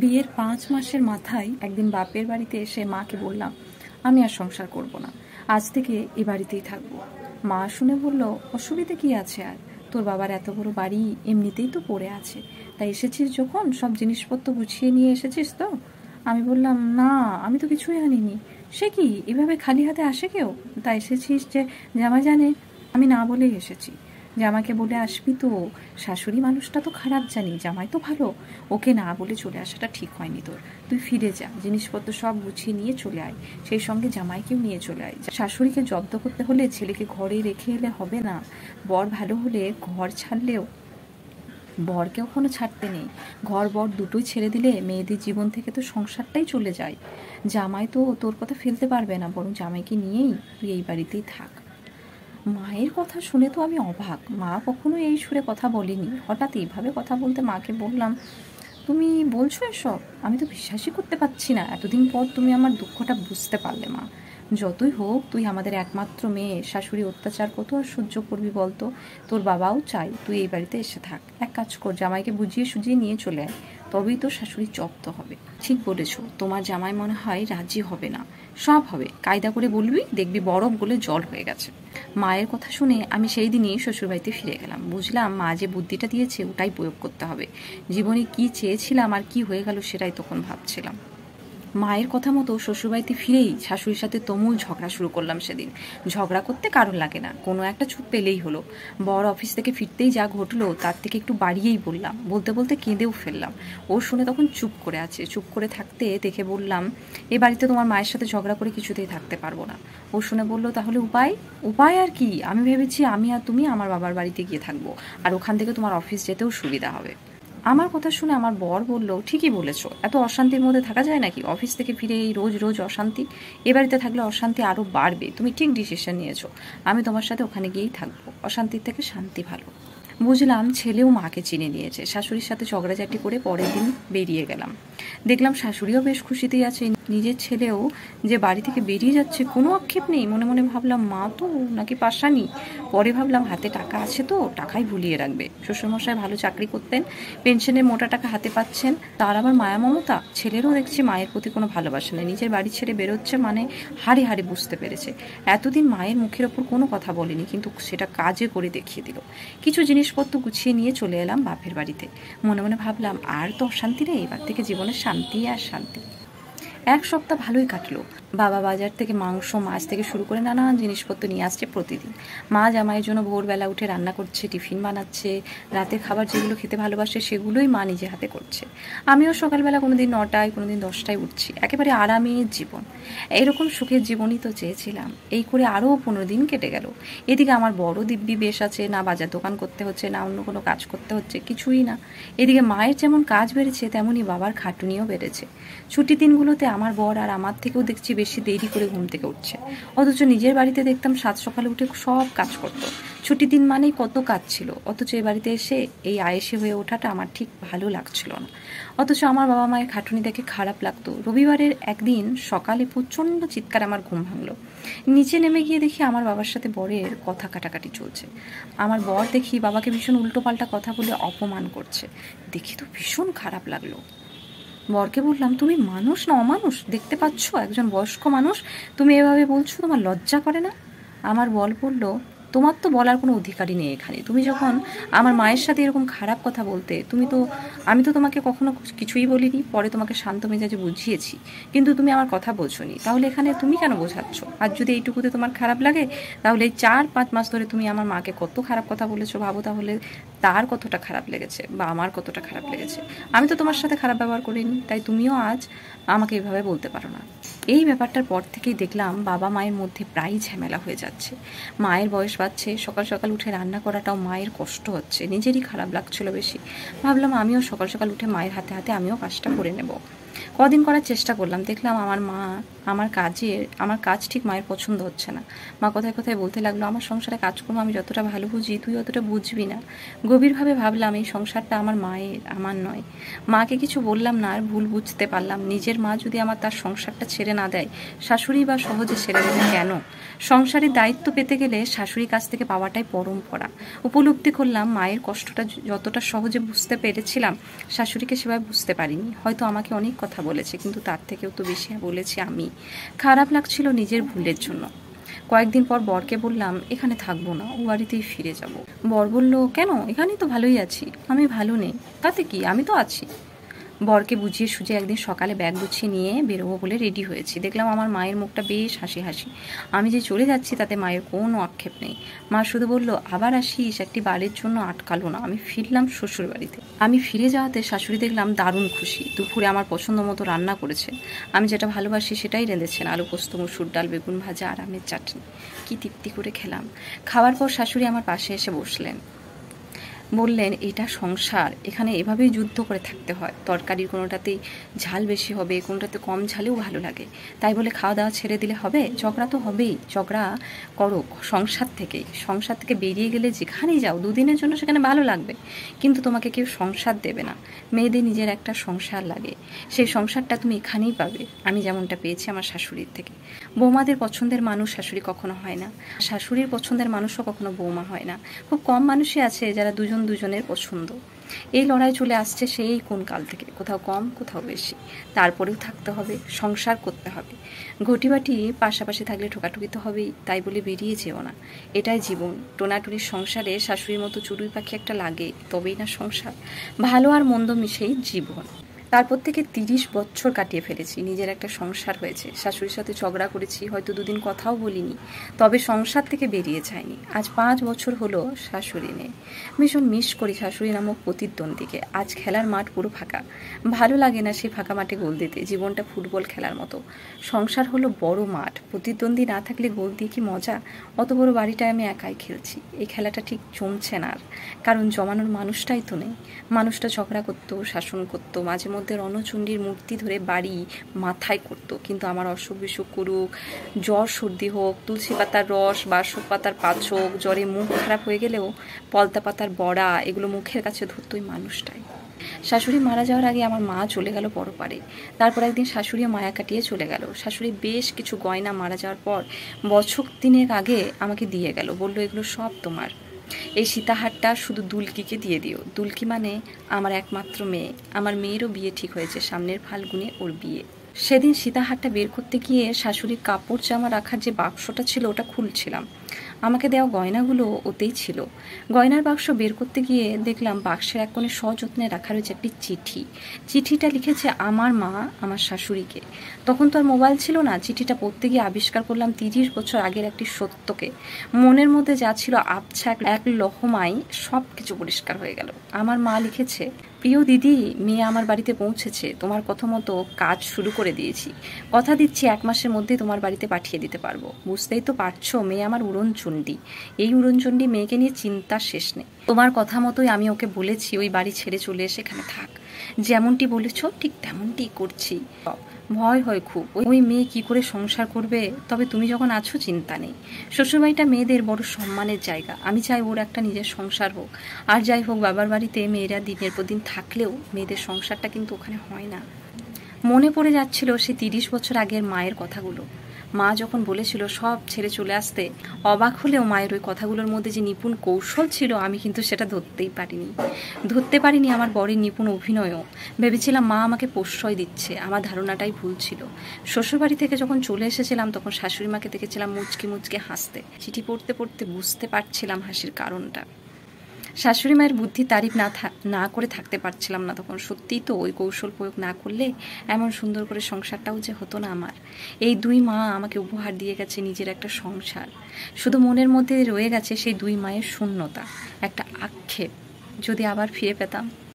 বিয়ের 5 মাসের মাথায় একদিন বাপের বাড়িতে এসে মাকে বললাম, আমি আর সংসার করব না, আজ থেকে এ বাড়িতেই থাকবো। মা শুনে বলল, অসুবিধে কি আছে আর, তোর বাবার এত বড় বাড়ি এমনিতেই তো পড়ে আছে, তাই এসেছিস যখন সব জিনিসপত্র গুছিয়ে নিয়ে এসেছিস তো? আমি বললাম, না, আমি তো কিছুই আনিনি। সে কি, এভাবে খালি হাতে আসে কেউ? তা এসেছিস যে জামাই জানে? আমি না বলেই এসেছি। জামাইকে বলে আসবি তো, শাশুড়ি মানুষটা তো খারাপ জানি, জামাই তো ভালো, ওকে না বলে চলে আসাটা ঠিক হয়নি তোর। তুই ফিরে যা, জিনিসপত্র সব গুছিয়ে নিয়ে চলে আয়, সেই সঙ্গে জামাইকেও নিয়ে চলে আয়। শাশুড়িকে জব্দ করতে হলে ছেলেকে ঘরে রেখে এলে হবে না, বর ভালো হলে ঘর ছাড়লেও বরকেও কোনো ছাড়তে নেই। ঘর বর দুটোই ছেড়ে দিলে মেয়েদের জীবন থেকে তো সংসারটাই চলে যায়। জামাই তো তোর কথা ফেলতে পারবে না, বরং জামাইকে নিয়েই তুই এই বাড়িতেই থাক। মায়ের কথা শুনে তো আমি অবাক, মা কখনো এই সুরে কথা বলেনি। হঠাৎ এইভাবে কথা বলতে মাকে বললাম, তুমি বলছো এসব? আমি তো বিশ্বাসই করতে পারছি না, এতদিন পর তুমি আমার দুঃখটা বুঝতে পারলে মা। যতই হোক তুই আমাদের একমাত্র মেয়ে, শাশুড়ি অত্যাচার কত আর সহ্য করবি বলতো? তোর বাবাও চাই তুই এই বাড়িতে এসে থাক। এক কাজ কর, জামাইকে বুঝিয়ে সুঝিয়ে নিয়ে চলে আয়, তবেই তো শাশুড়ি জব্দ হবে। ঠিক বলেছ, তোমার জামাই মনে হয় রাজি হবে না। সব হবে, কায়দা করে বলবি, দেখবি বরফ গলে জল হয়ে গেছে। মায়ের কথা শুনে আমি সেই দিনই শ্বশুরবাড়িতে ফিরে গেলাম। বুঝলাম মা যে বুদ্ধিটা দিয়েছে ওটাই প্রয়োগ করতে হবে। জীবনে কি চেয়েছিলাম আর কি হয়ে গেল সেটাই তখন ভাবছিলাম। মায়ের কথা মতো শ্বশুরবাড়িতে ফিরেই শাশুড়ির সাথে তুমুল ঝগড়া শুরু করলাম সেদিন। ঝগড়া করতে কারণ লাগে না, কোনো একটা চুপ পেলেই হলো। বর অফিস থেকে ফিরতেই যা ঘটলো তার থেকে একটু বাড়িয়েই বললাম, বলতে বলতে কেঁদেও ফেললাম। ও শুনে তখন চুপ করে আছে, চুপ করে থাকতে দেখে বললাম, এ বাড়িতে তোমার মায়ের সাথে ঝগড়া করে কিছুতেই থাকতে পারবো না। ও শুনে বলল, তাহলে উপায়? উপায় আর কি, আমি ভেবেছি আমি আর তুমি আমার বাবার বাড়িতে গিয়ে থাকবো, আর ওখান থেকে তোমার অফিস যেতেও সুবিধা হবে। আমার কথা শুনে আমার বর বলল, ঠিকই বলেছো, এত অশান্তির মধ্যে থাকা যায় নাকি? অফিস থেকে ফিরে এই রোজ রোজ অশান্তি, এ বাড়িতে থাকলে অশান্তি আরও বাড়বে। তুমি ঠিক ডিসিশন নিয়েছো, আমি তোমার সাথে ওখানে গিয়েই থাকবো, অশান্তির থেকে শান্তি ভালো। বুঝলাম ছেলেও মাকে চিনে নিয়েছে। শাশুড়ির সাথে ঝগড়াঝাটি করে পরের দিন বেরিয়ে গেলাম। দেখলাম শাশুড়িও বেশ খুশিতেই আছে, নিজের ছেলেও যে বাড়ি থেকে বেরিয়ে যাচ্ছে কোনো আক্ষেপ নেই। মনে মনে ভাবলাম, মা তো নাকি পাশানি। পরে ভাবলাম হাতে টাকা আছে তো, টাকাই ভুলিয়ে রাখবে। শ্বশুরমশাই ভালো চাকরি করতেন, পেনশনের মোটা টাকা হাতে পাচ্ছেন, তার আবার মায়া মমতা। ছেলেরও দেখছি মায়ের প্রতি কোনো ভালোবাসা নেই, নিজের বাড়ি ছেড়ে বেরোচ্ছে মানে হাড়ে হাড়ে বুঝতে পেরেছে। এতদিন মায়ের মুখের ওপর কোনো কথা বলেনি, কিন্তু সেটা কাজে করে দেখিয়ে দিল। কিছু জিনিসপত্র গুছিয়ে নিয়ে চলে এলাম বাপের বাড়িতে। মনে মনে ভাবলাম, আর তো অশান্তি নেই, এবার থেকে জীবনে শান্তি আর শান্তি। 1 সপ্তাহ ভালোই কাটলো। বাবা বাজার থেকে মাংস মাছ থেকে শুরু করে নানান জিনিসপত্র নিয়ে আসছে প্রতিদিন। মা জামাইয়ের জন্য ভোরবেলা উঠে রান্না করছে, টিফিন বানাচ্ছে। রাতের খাবার যেগুলো খেতে ভালোবাসে সেগুলোই মা নিজে হাতে করছে। আমিও সকালবেলা কোনোদিন 9টায় কোনোদিন 10টায় উঠছি। একেবারে আরামের জীবন। এরকম সুখের জীবনই তো চেয়েছিলাম। এই করে আরও 15 দিন কেটে গেল। এদিকে আমার বড় দিব্যি বেশ আছে, না বাজার দোকান করতে হচ্ছে, না অন্য কোনো কাজ করতে হচ্ছে, কিছুই না। এদিকে মায়ের যেমন কাজ বেড়েছে তেমনই বাবার খাটুনিও বেড়েছে। ছুটির দিনগুলোতে আমার বর আর আমার থেকেও দেখছি বেশি দেরি করে ঘুম থেকে উঠছে, অথচ নিজের বাড়িতে দেখতাম 7 সকালে উঠে সব কাজ করতো। ছুটির দিন মানেই কত কাজ ছিল, অথচ এই বাড়িতে এসে এই আয়েসে হয়ে ওঠাটা আমার ঠিক ভালো লাগছিল না। অথচ আমার বাবা মায়ের খাটুনি দেখে খারাপ লাগতো। রবিবারের একদিন সকালে প্রচণ্ড চিৎকার আমার ঘুম ভাঙলো। নিচে নেমে গিয়ে দেখি আমার বাবার সাথে বরের কথা কাটাকাটি চলছে। আমার বর দেখি বাবাকে ভীষণ উল্টোপাল্টা কথা বলে অপমান করছে। দেখি তো ভীষণ খারাপ লাগলো। বরকে বললাম, তুমি মানুষ না অমানুষ? দেখতে পাচ্ছ একজন বয়স্ক মানুষ, তুমি এভাবে বলছো, তোমার লজ্জা করে না? আমার বর বলল, তোমার তো বলার কোনো অধিকারই নেই এখানে। তুমি যখন আমার মায়ের সাথে এরকম খারাপ কথা বলতে, আমি তো তোমাকে কখনো কিছুই বলিনি, পরে তোমাকে শান্ত মেজাজে বুঝিয়েছি, কিন্তু তুমি আমার কথা বোঝোনি। তাহলে এখানে তুমি কেন বোঝাচ্ছ? আর যদি এইটুকুতে তোমার খারাপ লাগে, তাহলে এই 4-5 মাস ধরে তুমি আমার মাকে কত খারাপ কথা বলেছো, ভাবো তাহলে তার কতটা খারাপ লেগেছে বা আমার কতটা খারাপ লেগেছে। আমি তো তোমার সাথে খারাপ ব্যবহার করিনি, তাই তুমিও আজ আমাকে এভাবে বলতে পারো না। এই ব্যাপারটার পর থেকেই দেখলাম বাবা মায়ের মধ্যে প্রায়ই ঝামেলা হয়ে যাচ্ছে। মায়ের বয়স বাড়ছে, সকাল সকাল উঠে রান্না করাটাও মায়ের কষ্ট হচ্ছে, নিজেরই খারাপ লাগছিল বেশি। ভাবলাম আমিও সকাল সকাল উঠে মায়ের হাতে হাতে আমিও কাজটা করে নেব। কদিন করার চেষ্টা করলাম, দেখলাম আমার কাজ ঠিক মায়ের পছন্দ হচ্ছে না। মা কোথায় কোথায় বলতে লাগলো, আমার সংসারে কাজকর্ম আমি যতটা ভালো বুঝি তুই অতটা বুঝবি না। গভীরভাবে ভাবলাম এই সংসারটা আমার মায়ের, আমার নয়। মাকে কিছু বললাম না, আর ভুল বুঝতে পারলাম। নিজের মা যদি আমার তার সংসারটা ছেড়ে না দেয়, শাশুড়ি বা সহজে ছেড়ে দেবে কেন? সংসারের দায়িত্ব পেতে গেলে শাশুড়ির কাছ থেকে পাওয়াটাই পরম্পরা। উপলব্ধি করলাম মায়ের কষ্টটা যতটা সহজে বুঝতে পেরেছিলাম, শাশুড়িকে সেভাবে বুঝতে পারিনি। হয়তো আমাকে অনেক কথা বলেছে, কিন্তু তার থেকেও তো বেশি বলেছি আমি। খারাপ লাগছিল নিজের ভুলের জন্য। কয়েকদিন পর বরকে বললাম, এখানে থাকবো না, ও বাড়িতেই ফিরে যাব। বর বলল, কেন? এখানেই তো ভালোই আছি। আমি ভালো নেই তাতে কি, আমি তো আছি। বরকে বুঝিয়ে সুঝিয়ে একদিন সকালে ব্যাগ গুছিয়ে নিয়ে বেরোবো বলে রেডি হয়েছি। দেখলাম আমার মায়ের মুখটা বেশ হাসি হাসি। আমি যে চলে যাচ্ছি তাতে মায়ের কোনো আক্ষেপ নেই। মা শুধু বলল, আবার আসিস, একটি বাড়ির জন্য আটকালো না। আমি ফিরলাম শ্বশুর বাড়িতে। আমি ফিরে যাওয়াতে শাশুড়ি দেখলাম দারুণ খুশি। দুপুরে আমার পছন্দ মতো রান্না করেছে। আমি যেটা ভালোবাসি সেটাই রেঁধেছেন, আলু পোস্ত, মসুর ডাল, বেগুন ভাজা আর আমের চাটনি। কি তৃপ্তি করে খেলাম। খাওয়ার পর শাশুড়ি আমার পাশে এসে বসলেন। বললেন, এটা সংসার, এখানে এভাবেই যুদ্ধ করে থাকতে হয়। তরকারির কোনোটাতেই ঝাল বেশি হবে, কোনোটাতে কম ঝালেও ভালো লাগে। তাই বলে খাওয়া দাওয়া ছেড়ে দিলে হবে? ঝগড়া তো হবেই। ঝগড়া করো সংসার থেকে বেরিয়ে গেলে যেখানেই যাও দুদিনের জন্য সেখানে ভালো লাগবে, কিন্তু তোমাকে কেউ সংসার দেবে না। মেয়েদের নিজের একটা সংসার লাগে, সেই সংসারটা তুমি এখানেই পাবে। আমি যেমনটা পেয়েছি আমার শাশুড়ির থেকে। বৌমাদের পছন্দের মানুষ শাশুড়ি কখনো হয় না, শাশুড়ির পছন্দের মানুষও কখনো বৌমা হয় না। খুব কম মানুষই আছে যারা দুজনের পছন্দ। এই লড়াই চলে আসছে সেই কোন কাল থেকে, কোথাও কম কোথাও বেশি। তারপরেও থাকতে হবে, সংসার করতে হবে। ঘটিবাটি পাশাপাশি থাকলে ঠোকাঠুকি তো হবেই, তাই বলে বেরিয়ে যেও না। এটাই জীবন। টোনাটুনির সংসারে শাশুড়ির মতো চড়ুই পাখি একটা লাগে, তবেই না সংসার। ভালো আর মন্দ মিশেই জীবন। তারপর থেকে 30 বছর কাটিয়ে ফেলেছি, নিজের একটা সংসার হয়েছে। শাশুড়ির সাথে ঝগড়া করেছি, হয়তো দুদিন কথাও বলিনি, তবে সংসার থেকে বেরিয়ে যায়নি। আজ 5 বছর হলো শাশুড়ি নেই। ভীষণ মিস করি শাশুড়ি নামক প্রতিদ্বন্দ্বীকে। আজ খেলার মাঠ পুরো ফাঁকা। ভালো লাগে না সেই ফাঁকা মাঠে গোল দিতে। জীবনটা ফুটবল খেলার মতো। সংসার হলো বড় মাঠ, প্রতিদ্বন্দ্বী না থাকলে গোল দিয়ে কি মজা। অত বড় বাড়িটায় আমি একাই খেলছি। এই খেলাটা ঠিক জমছে না আর, কারণ জমানোর মানুষটাই তো নেই। মানুষটা ঝগড়া করতো, শাসন করতো, মাঝে মধ্যে রণচণ্ডীর মূর্তি ধরে বাড়ি মাথায় করতো। কিন্তু আমার অসুখ বিসুখ করুক, জ্বর সর্দি হোক, তুলসী পাতার রস, বাসক পাতার পাচক, জ্বরে মুখ খারাপ হয়ে গেলেও পলতা পাতার বড়া এগুলো মুখের কাছে ধরতো ওই মানুষটাই। শাশুড়ি মারা যাওয়ার আগে আমার মা চলে গেল পরপারে। তারপর একদিন শাশুড়িও মায়া কাটিয়ে চলে গেল। শাশুড়ি বেশ কিছু গয়না মারা যাওয়ার পর বছর 3 আগে আমাকে দিয়ে গেল। বলল, এগুলো সব তোমার। এই সীতাহারটা শুধু দুলকিকে দিয়ে দিও। দুলকি মানে আমার একমাত্র মেয়ে। আমার মেয়েরও বিয়ে ঠিক হয়েছে, সামনের ফাল্গুনে ওর বিয়ে। সেদিন সীতাহারটা বের করতে গিয়ে শাশুড়ির কাপড় জামা রাখার যে বাক্সটা ছিল ওটা খুলছিলাম। আমাকে দেওয়া গয়নাগুলো ওতেই ছিল। গয়নার বাক্স বের করতে গিয়ে দেখলাম বাক্সের এক কোণে সযত্নে রাখা রয়েছে একটি চিঠি। চিঠিটা লিখেছে আমার মা আমার শাশুড়িকে। তখন তো আর মোবাইল ছিল না। চিঠিটা পড়তে গিয়ে আবিষ্কার করলাম 30 বছর আগের একটি সত্যকে। মনের মধ্যে যা ছিল আবছা এক লহমায় সব কিছু পরিষ্কার হয়ে গেল। আমার মা লিখেছে, প্রিয় দিদি, মেয়ে আমার বাড়িতে পৌঁছেছে। তোমার কথা মতো কাজ শুরু করে দিয়েছি। কথা দিচ্ছি 1 মাসের মধ্যে তোমার বাড়িতে পাঠিয়ে দিতে পারবো। বুঝতেই তো পারছো মেয়ে আমার উড়নচণ্ডী। এই উড়নচণ্ডী মেয়েকে নিয়ে চিন্তার শেষ নেই। তোমার কথা মতোই আমি ওকে বলেছি ওই বাড়ি ছেড়ে চলে এসে এখানে থাক। যেমনটি বলেছ ঠিক তেমনটি করছি। ভয় হয় খুব, ওই মেয়ে কি করে সংসার করবে। তবে তুমি যখন আছো চিন্তা নেই। শ্বশুরবাড়িটা মেয়েদের বড় সম্মানের জায়গা। আমি চাই ওর একটা নিজের সংসার হোক। আর যাই হোক, বাবার বাড়িতে মেয়েরা দিনের পর দিন থাকলেও মেয়েদের সংসারটা কিন্তু ওখানে হয় না। মনে পড়ে যাচ্ছিল সে 30 বছর আগের মায়ের কথাগুলো। মা যখন বলেছিল সব ছেড়ে চলে আসতে, অবাক হলেও মায়ের ওই কথাগুলোর মধ্যে যে নিপুণ কৌশল ছিল আমি কিন্তু সেটা ধরতে পারিনি আমার বরের নিপুণ অভিনয়ও। ভেবেছিলাম মা আমাকে প্রশ্রয় দিচ্ছে। আমার ধারণাটাই ভুল ছিল। শ্বশুরবাড়ি থেকে যখন চলে এসেছিলাম তখন শাশুড়ি মাকে দেখেছিলাম মুচকি মুচকে হাসতে। চিঠি পড়তে পড়তে বুঝতে পারছিলাম হাসির কারণটা। শাশুড়ি মায়ের বুদ্ধি তারিফ না করে থাকতে পারছিলাম না তখন। সত্যিই তো ওই কৌশল প্রয়োগ না করলে এমন সুন্দর করে সংসারটাও যে হতো না আমার। এই 2 মা আমাকে উপহার দিয়ে গেছে নিজের একটা সংসার। শুধু মনের মধ্যে রয়ে গেছে সেই 2 মায়ের শূন্যতা, একটা আক্ষেপ। যদি আবার ফিরে পেতাম।